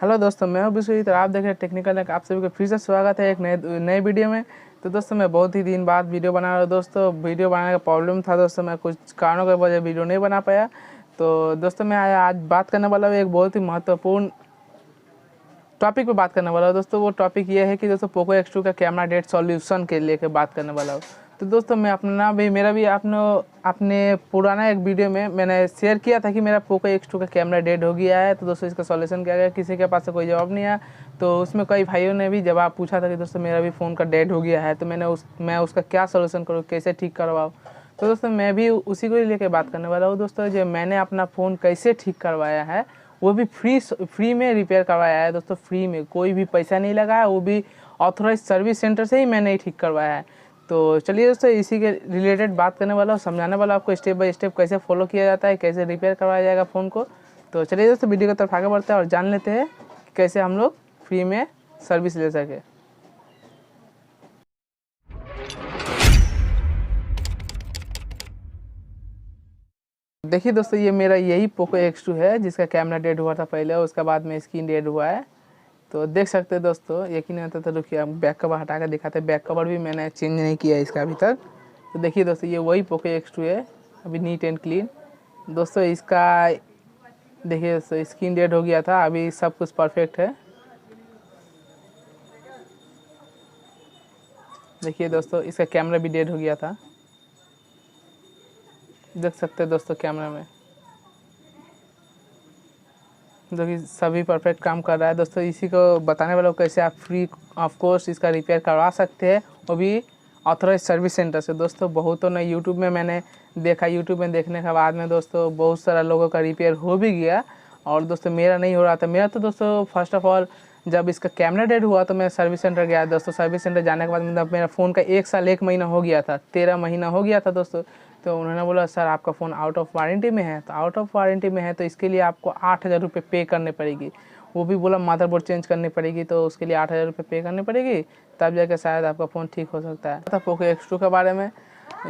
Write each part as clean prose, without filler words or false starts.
Hello दोस्तों, मैं हूं विश्वजीत और आप देख रहे हैं टेक्निकल। आप सभी को फिर से स्वागत है एक नए वीडियो में। तो दोस्तों मैं बहुत ही दिन बाद वीडियो बना रहा हूं। दोस्तों वीडियो बनाने का प्रॉब्लम था दोस्तों, मैं कुछ कारणों की वजह वीडियो नहीं बना पाया। तो दोस्तों मैं आज बात करने वाला हूँ एक बहुत ही महत्वपूर्ण टॉपिक पे बात करने वाला हूँ। दोस्तों वो टॉपिक ये है कि दोस्तों पोको X2 का कैमरा डेट सॉल्यूशन के लेके बात करने वाला हूँ। तो दोस्तों मैं मेरा भी अपने पुराना एक वीडियो में मैंने शेयर किया था कि मेरा पोको X2 का कैमरा डेड हो गया है। तो दोस्तों इसका सॉल्यूशन क्या गया, किसी के पास से कोई जवाब नहीं आया। तो उसमें कई भाइयों ने भी जवाब पूछा था कि दोस्तों मेरा भी फ़ोन का डेड हो गया है, तो मैं उसका क्या सॉल्यूशन करूँ, कैसे ठीक करवाऊँ। तो दोस्तों मैं भी उसी को लेकर बात करने वाला हूँ। दोस्तों जो मैंने अपना फ़ोन कैसे ठीक करवाया है, वो भी फ्री में रिपेयर करवाया है दोस्तों, फ्री में, कोई भी पैसा नहीं लगाया, वो भी ऑथोराइज सर्विस सेंटर से ही मैंने ठीक करवाया है। तो चलिए दोस्तों इसी के रिलेटेड बात करने वाला हूँ, समझाने वाला आपको स्टेप बाय स्टेप कैसे फॉलो किया जाता है, कैसे रिपेयर करवाया जाएगा फ़ोन को। तो चलिए दोस्तों वीडियो की तरफ आगे बढ़ते हैं और जान लेते हैं कि कैसे हम लोग फ्री में सर्विस ले सके। देखिए दोस्तों, ये मेरा यही पोको X2 है जिसका कैमरा डेड हुआ था पहले, उसके बाद में स्क्रीन डेड हुआ है। तो देख सकते हैं दोस्तों, यकीन नहीं होता तो रुकिए हम बैक कवर हटा कर दिखाते हैं। बैक कवर भी मैंने चेंज नहीं किया है इसका अभी तक। तो देखिए दोस्तों ये वही पोको X2 है, अभी नीट एंड क्लीन। दोस्तों इसका देखिए दोस्तों स्क्रीन डेड हो गया था, अभी सब कुछ परफेक्ट है। देखिए दोस्तों इसका कैमरा भी डेड हो गया था, देख सकते हैं दोस्तों कैमरा में, जो कि सभी परफेक्ट काम कर रहा है। दोस्तों इसी को बताने वाला हूँ कैसे आप फ्री ऑफ कोर्स इसका रिपेयर करवा सकते हैं, वो भी ऑथोराइज सर्विस सेंटर से। दोस्तों बहुतों ने यूट्यूब में मैंने देखा, यूट्यूब में देखने के बाद में दोस्तों बहुत सारा लोगों का रिपेयर हो भी गया, और दोस्तों मेरा नहीं हो रहा था। मेरा तो दोस्तों फर्स्ट ऑफ ऑल जब इसका कैमरा डेड हुआ तो मैं सर्विस सेंटर गया दोस्तों। सर्विस सेंटर जाने के बाद मतलब मेरा फ़ोन का 1 साल 1 महीना हो गया था, 13 महीना हो गया था दोस्तों। तो उन्होंने बोला सर आपका फ़ोन आउट ऑफ वारंटी में है। तो आउट ऑफ वारंटी में है तो इसके लिए आपको 8,000 रुपये पे करने पड़ेगी। वो भी बोला मदरबोर्ड चेंज करनी पड़ेगी, तो उसके लिए 8,000 रुपये पे करनी पड़ेगी, तब जाकर शायद आपका फ़ोन ठीक हो सकता है। पोको X2 के बारे में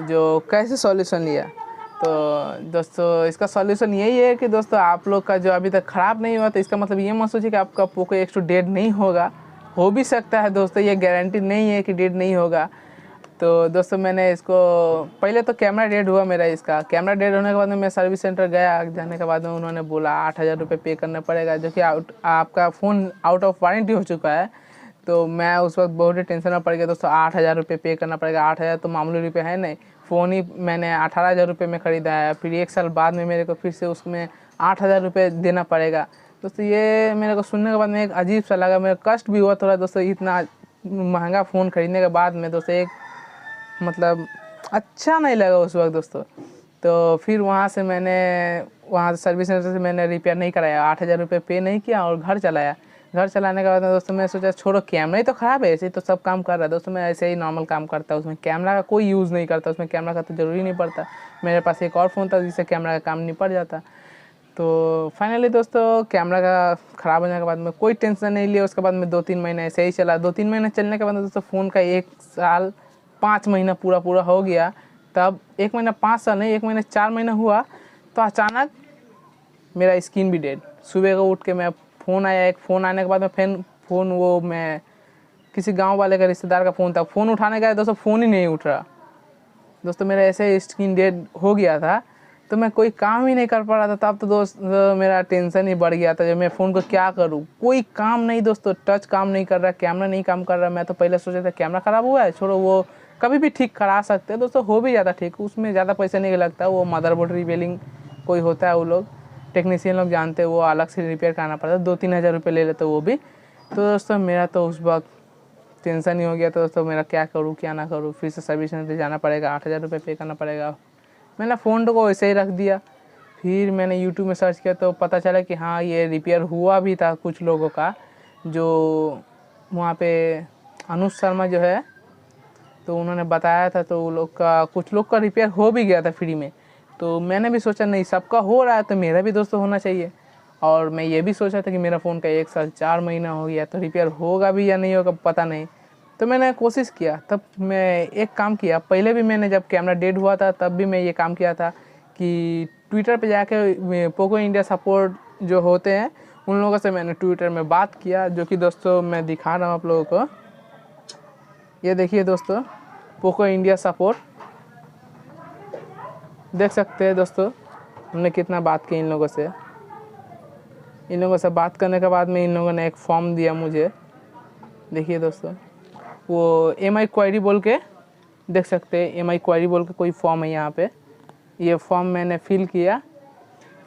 जो कैसे सॉल्यूशन लिया, तो दोस्तों इसका सॉल्यूशन यही है कि दोस्तों आप लोग का जो अभी तक ख़राब नहीं हुआ, तो इसका मतलब ये मत सोचिए कि आपका पोको X2 डेड नहीं होगा। हो भी सकता है दोस्तों, ये गारंटी नहीं है कि डेड नहीं होगा। तो दोस्तों मैंने इसको पहले तो कैमरा डेड हुआ मेरा, इसका कैमरा डेड होने के बाद में मैं सर्विस सेंटर गया। जाने के बाद में उन्होंने बोला 8,000 रुपये पे करना पड़ेगा, जो कि आपका फ़ोन आउट ऑफ वारंटी हो चुका है। तो मैं उस वक्त बहुत ही टेंशन में पड़ गया दोस्तों, 8,000 रुपये पे करना पड़ेगा। 8,000 तो मामूली रुपये है नहीं, फ़ोन ही मैंने 18,000 रुपये में ख़रीदा है, फिर 1 साल बाद में मेरे को फिर से उसमें 8,000 रुपये देना पड़ेगा। दोस्तों ये मेरे को सुनने के बाद में एक अजीब सा लगा, मेरा कष्ट भी हुआ थोड़ा दोस्तों। इतना महंगा फ़ोन ख़रीदने के बाद में दोस्तों एक मतलब अच्छा नहीं लगा उस वक्त दोस्तों। तो फिर वहाँ से सर्विस सेंटर से मैंने रिपेयर नहीं कराया, 8,000 रुपये पे नहीं किया और घर चलाया। घर चलाने के बाद दोस्तों मैं सोचा छोड़ो, कैमरा ही तो ख़राब है, ऐसे ही तो सब काम कर रहा है दोस्तों। मैं ऐसे ही नॉर्मल काम करता, उसमें कैमरा का कोई यूज़ नहीं करता, उसमें कैमरा का तो ज़रूरी नहीं पड़ता। मेरे पास एक और फ़ोन था जिससे कैमरा का काम निपट जाता। तो फाइनली दोस्तों कैमरा का ख़राब होने के बाद में कोई टेंशन नहीं लिया। उसके बाद में 2-3 महीने ऐसे ही चला। 2-3 महीने चलने के बाद दोस्तों फ़ोन का 1 साल 5 महीना पूरा हो गया। तब 1 महीना 5 साल नहीं, 1 महीना 4 महीना हुआ तो अचानक मेरा स्क्रीन भी डेड। सुबह को उठ के मैं फ़ोन आया, एक फ़ोन आने के बाद में फिर फ़ोन, वो मैं किसी गांव वाले का रिश्तेदार का फ़ोन था, फ़ोन उठाने गया दोस्तों, फ़ोन ही नहीं उठ रहा दोस्तों। मेरा ऐसे स्क्रीन डेड हो गया था तो मैं कोई काम ही नहीं कर पा रहा था। तब तो दोस्त मेरा टेंशन ही बढ़ गया था, जो मैं फ़ोन को क्या करूँ, कोई काम नहीं दोस्तों, टच काम नहीं कर रहा, कैमरा नहीं काम कर रहा। मैं तो पहले सोचा था कैमरा ख़राब हुआ है, छोड़ो वो कभी भी ठीक करा सकते हैं दोस्तों, हो भी जाता ठीक, उसमें ज़्यादा पैसा नहीं लगता। वो मदरबोर्ड रिपेयरिंग कोई होता है, वो लोग टेक्नीशियन लोग जानते हैं, वो अलग से रिपेयर कराना पड़ता है, 2-3 हज़ार रुपये ले लेते वो भी। तो दोस्तों मेरा तो उस वक्त टेंशन ही हो गया। तो दोस्तों मेरा क्या करूँ क्या ना करूँ, फिर से सर्विस सेंटर जाना पड़ेगा, 8,000 रुपये पे करना पड़ेगा। मैंने फ़ोन को वैसे ही रख दिया। फिर मैंने यूट्यूब में सर्च किया तो पता चला कि हाँ ये रिपेयर हुआ भी था कुछ लोगों का, जो वहाँ पे अनुज शर्मा जो है तो उन्होंने बताया था। तो वो लोग का कुछ लोग का रिपेयर हो भी गया था फ्री में। तो मैंने भी सोचा नहीं, सबका हो रहा है तो मेरा भी दोस्तों होना चाहिए। और मैं ये भी सोचा था कि मेरा फ़ोन का 1 साल 4 महीना हो गया तो रिपेयर होगा भी या नहीं होगा पता नहीं। तो मैंने कोशिश किया, तब मैं एक काम किया। पहले भी मैंने जब कैमरा डेड हुआ था तब भी मैं ये काम किया था कि ट्विटर पे जाके पोको इंडिया सपोर्ट जो होते हैं उन लोगों से मैंने ट्विटर में बात किया, जो कि दोस्तों मैं दिखा रहा हूँ आप लोगों को। ये देखिए दोस्तों, पोको इंडिया सपोर्ट, देख सकते हैं दोस्तों हमने कितना बात की इन लोगों से। इन लोगों से बात करने के बाद में इन लोगों ने एक फॉर्म दिया मुझे, देखिए दोस्तों, वो MI क्वेरी बोल के, देख सकते हैं MI क्वेरी बोल के कोई फॉर्म है यहाँ पे। ये फॉर्म मैंने फिल किया।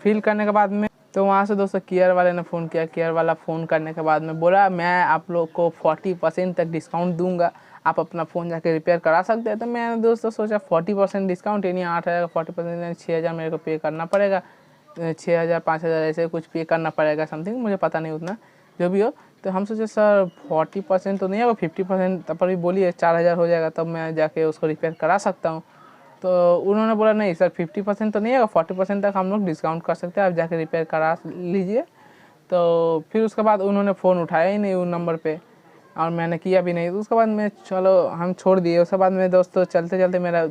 फिल करने के बाद में तो वहाँ से दोस्तों केयर वाले ने फ़ोन किया। केयर वाला फ़ोन करने के बाद में बोला मैं आप लोग को 40% तक डिस्काउंट दूंगा, आप अपना फ़ोन जाके रिपेयर करा सकते हैं। तो मैंने दोस्तों सोचा 40% डिस्काउंट, यानी 8,000 का 40% यानी 6,000 मेरे को पे करना पड़ेगा। 6,000 5,000 ऐसे कुछ पे करना पड़ेगा समथिंग, मुझे पता नहीं उतना, जो भी हो। तो हम सोचे सर 40% तो नहीं होगा, 50% तब पर भी बोलिए 4,000 हो जाएगा, तब मैं जाके उसको रिपेयर करा सकता हूँ। तो उन्होंने बोला नहीं सर 50% तो नहीं होगा, 40% तक हम लोग डिस्काउंट कर सकते हैं, आप जाके रिपेयर करा लीजिए। तो फिर उसके बाद उन्होंने फ़ोन उठाया ही नहीं उन नंबर पे, और मैंने किया भी नहीं। तो उसके बाद मैं चलो हम छोड़ दिए। उसके बाद में दोस्तों चलते चलते मेरा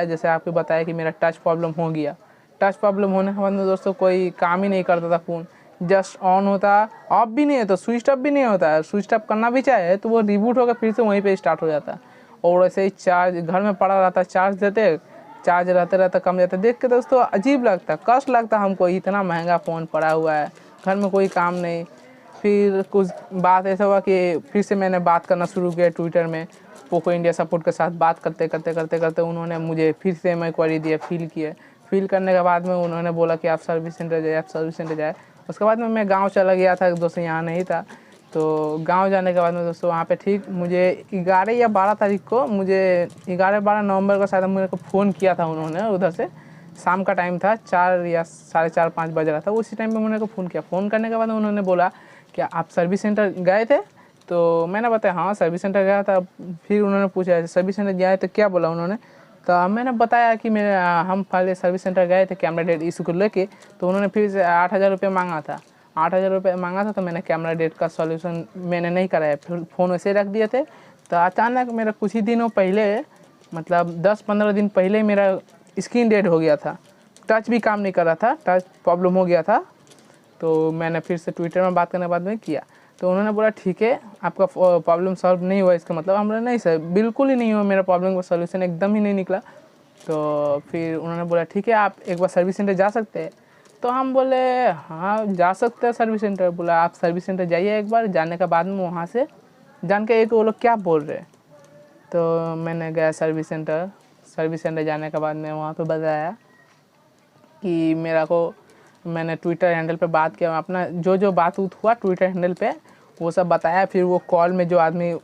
जैसे आपको बताया कि मेरा टच प्रॉब्लम हो गया। टच प्रॉब्लम होने के बाद में दोस्तों कोई काम ही नहीं करता था फ़ोन, जस्ट ऑन होता, ऑफ भी नहीं है तो स्विच ऑफ भी नहीं होता है। स्विच ऑफ करना भी चाहे तो वो रिबूट होकर फिर से वहीं पे स्टार्ट हो जाता है। और वैसे ही चार्ज घर में पड़ा रहता, चार्ज देते, चार्ज रहते रहते कम जाता। देख के दोस्तों अजीब लगता, कष्ट लगता हमको, इतना महंगा फ़ोन पड़ा हुआ है, घर में कोई काम नहीं। फिर कुछ बात ऐसा हुआ कि फिर से मैंने बात करना शुरू किया ट्विटर में, पोको इंडिया सपोर्ट के साथ बात करते उन्होंने मुझे फिर से मैं क्वेरी दिया, फिल किया। फिल करने के बाद में उन्होंने बोला कि आप सर्विस सेंटर जाए। उसके बाद में मैं गांव चला गया था दोस्तों, यहाँ नहीं था। तो गांव जाने के बाद में दोस्तों वहाँ पे ठीक मुझे 11 या 12 तारीख को, मुझे 11-12 नवंबर को शायद मेरे को फ़ोन किया था उन्होंने। उधर से शाम का टाइम था, 4 या 4:30-5 बज रहा था, उसी टाइम पे मेरे को फ़ोन किया। फ़ोन करने के बाद उन्होंने बोला क्या आप सर्विस सेंटर गए थे? तो मैंने बताया हाँ सर्विस सेंटर गया था। फिर उन्होंने पूछा सर्विस सेंटर गया है तो क्या बोला उन्होंने? तो मैंने बताया कि हम पहले सर्विस सेंटर गए थे कैमरा डेट इशू को लेके। तो उन्होंने फिर से 8,000 रुपये मांगा था। 8,000 रुपये मांगा था, तो मैंने कैमरा डेट का सॉल्यूशन मैंने नहीं कराया, फिर फ़ोन वैसे रख दिए थे। तो अचानक मेरा कुछ ही दिनों पहले, मतलब 10-15 दिन पहले ही मेरा स्क्रीन डेड हो गया था, टच भी काम नहीं कर रहा था, टच प्रॉब्लम हो गया था। तो मैंने फिर से ट्विटर में बात करने के बाद में किया, तो उन्होंने बोला ठीक है आपका प्रॉब्लम सॉल्व नहीं हुआ, इसका मतलब हम नहीं सर बिल्कुल ही नहीं हुआ, मेरा प्रॉब्लम का सॉल्यूशन एकदम ही नहीं निकला। तो फिर उन्होंने बोला ठीक है आप एक बार सर्विस सेंटर जा सकते हैं। तो हम बोले हाँ जा सकते हैं सर्विस सेंटर। बोला आप सर्विस सेंटर जाइए एक बार, जाने के बाद में वहाँ से जान के एक वो लोग क्या बोल रहे। तो मैंने गया सर्विस सेंटर जाने के बाद में वहाँ पे बताया कि मैंने ट्विटर हैंडल पे बात किया, अपना जो बात हुआ ट्विटर हैंडल पे वो सब बताया। फिर वो कॉल में जो आदमी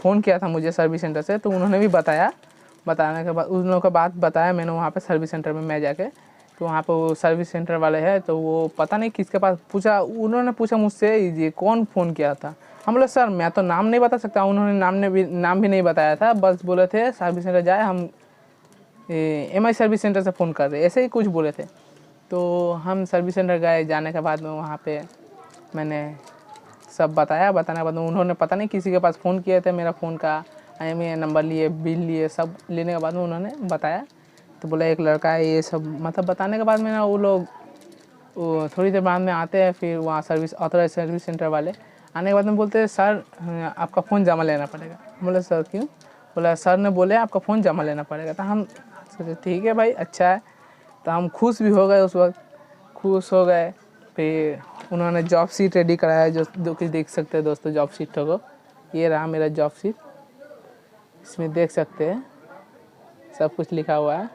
फ़ोन किया था मुझे सर्विस सेंटर से, तो उन्होंने भी बताने के बाद उन लोगों का बात बताया मैंने वहाँ पे सर्विस सेंटर में मैं जाके। तो वहाँ पे वो सर्विस सेंटर वाले हैं, तो वो पता नहीं किसके पास पूछा, उन्होंने पूछा मुझसे ये कौन फ़ोन किया था। हम बोले सर मैं तो नाम नहीं बता सकता। उन्होंने नाम भी नहीं बताया था, बस बोले थे सर्विस सेंटर जाए, हम MI सर्विस सेंटर से फ़ोन कर रहे, ऐसे ही कुछ बोले थे। तो हम सर्विस सेंटर गए, जाने के बाद में वहाँ पे मैंने सब बताने के बाद में उन्होंने पता नहीं किसी के पास फ़ोन किए थे, मेरा फ़ोन का IMEI नंबर लिए, बिल लिए, सब लेने के बाद में उन्होंने बताया। तो बोला एक लड़का है, ये सब मतलब बताने के बाद में ना वो लोग थोड़ी देर बाद में आते हैं। फिर वहाँ ऑथराइज सर्विस सेंटर वाले आने के बाद में बोलते हैं सर आपका फ़ोन जमा लेना पड़ेगा। बोले सर क्यों? बोला सर ने बोले आपका फ़ोन जमा लेना पड़ेगा। तो हम सोचे ठीक है भाई अच्छा है। तो हम खुश भी हो गए, उस वक्त खुश हो गए। फिर उन्होंने जॉब शीट रेडी कराया, जो कि देख सकते हैं दोस्तों जॉब शीट को, ये रहा मेरा जॉब शीट, इसमें देख सकते हैं सब कुछ लिखा हुआ है।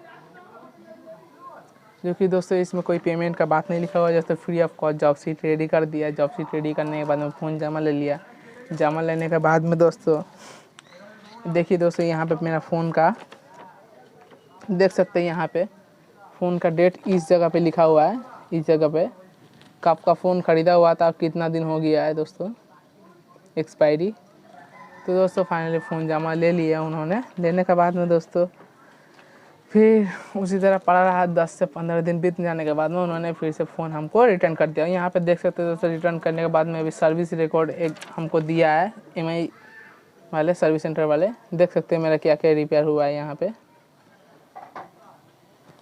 जो कि दोस्तों इसमें कोई पेमेंट का बात नहीं लिखा हुआ, जैसे free of cost job sheet ready कर दिया। जॉब शीट रेडी करने के बाद में फ़ोन जमा ले लिया। जमा लेने के बाद में दोस्तों देखिए दोस्तों यहाँ पे मेरा फ़ोन का देख सकते हैं, यहाँ पे फ़ोन का डेट इस जगह पे लिखा हुआ है, इस जगह पे कब का फ़ोन ख़रीदा हुआ था, कितना दिन हो गया है दोस्तों एक्सपायरी। तो दोस्तों फाइनली फ़ोन जमा ले लिया उन्होंने। लेने के बाद में दोस्तों फिर उसी तरह पड़ा रहा, 10 से 15 दिन बीत जाने के बाद में उन्होंने फिर से फ़ोन हमको रिटर्न कर दिया। यहाँ पे देख सकते हैं दोस्तों रिटर्न करने के बाद में अभी सर्विस रिकॉर्ड एक हमको दिया है MI वाले सर्विस सेंटर वाले। देख सकते हैं मेरा क्या क्या रिपेयर हुआ है।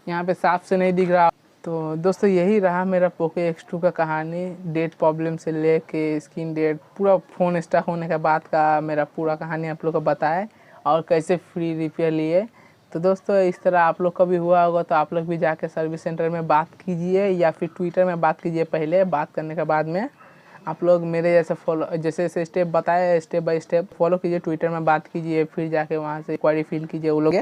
यहाँ पे साफ से नहीं दिख रहा, तो दोस्तों यही रहा मेरा पोको X2 का कहानी। डेट प्रॉब्लम से लेके स्क्रीन डेट पूरा फ़ोन स्टक होने के बाद का मेरा पूरा कहानी आप लोग को बताया और कैसे फ्री रिपेयर लिए। तो दोस्तों इस तरह आप लोग का भी हुआ होगा तो आप लोग भी जाके सर्विस सेंटर में बात कीजिए या फिर ट्विटर में बात कीजिए। पहले बात करने के बाद में आप लोग मेरे जैसे जैसे स्टेप बताए स्टेप बाय स्टेप फॉलो कीजिए। ट्विटर में बात कीजिए, फिर जाके वहाँ से क्वारी फिल कीजिए। वो लोग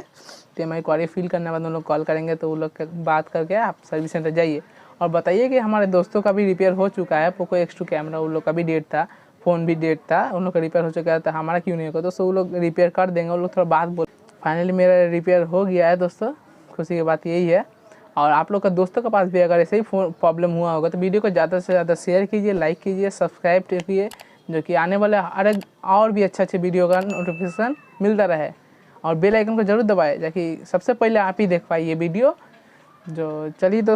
तो मैं क्वारी फिल करने के बाद उन लोग कॉल करेंगे तो वो लोग बात करके आप सर्विस सेंटर जाइए और बताइए कि हमारे दोस्तों का भी रिपेयर हो चुका है। पोको X2 कैमरा उन लोग का भी डेट था, फ़ोन भी डेट था, उन लोग का रिपेयर हो चुका है तो हमारा क्यों नहीं होगा। दोस्तों वो लोग रिपेयर कर देंगे। वो लोग थोड़ा बात बोल। फाइनली मेरा रिपेयर हो गया है दोस्तों, खुशी की बात यही है। और आप लोग का दोस्तों के पास भी अगर ऐसे ही फ़ोन प्रॉब्लम हुआ होगा तो वीडियो को ज़्यादा से ज़्यादा शेयर कीजिए, लाइक कीजिए, सब्सक्राइब कीजिए, जो कि आने वाले हर और भी अच्छे वीडियो का नोटिफिकेशन मिलता रहे। और बेल आइकन को जरूर दबाएं ताकि सबसे पहले आप ही देख पाइए वीडियो। जो चलिए दोस्तों।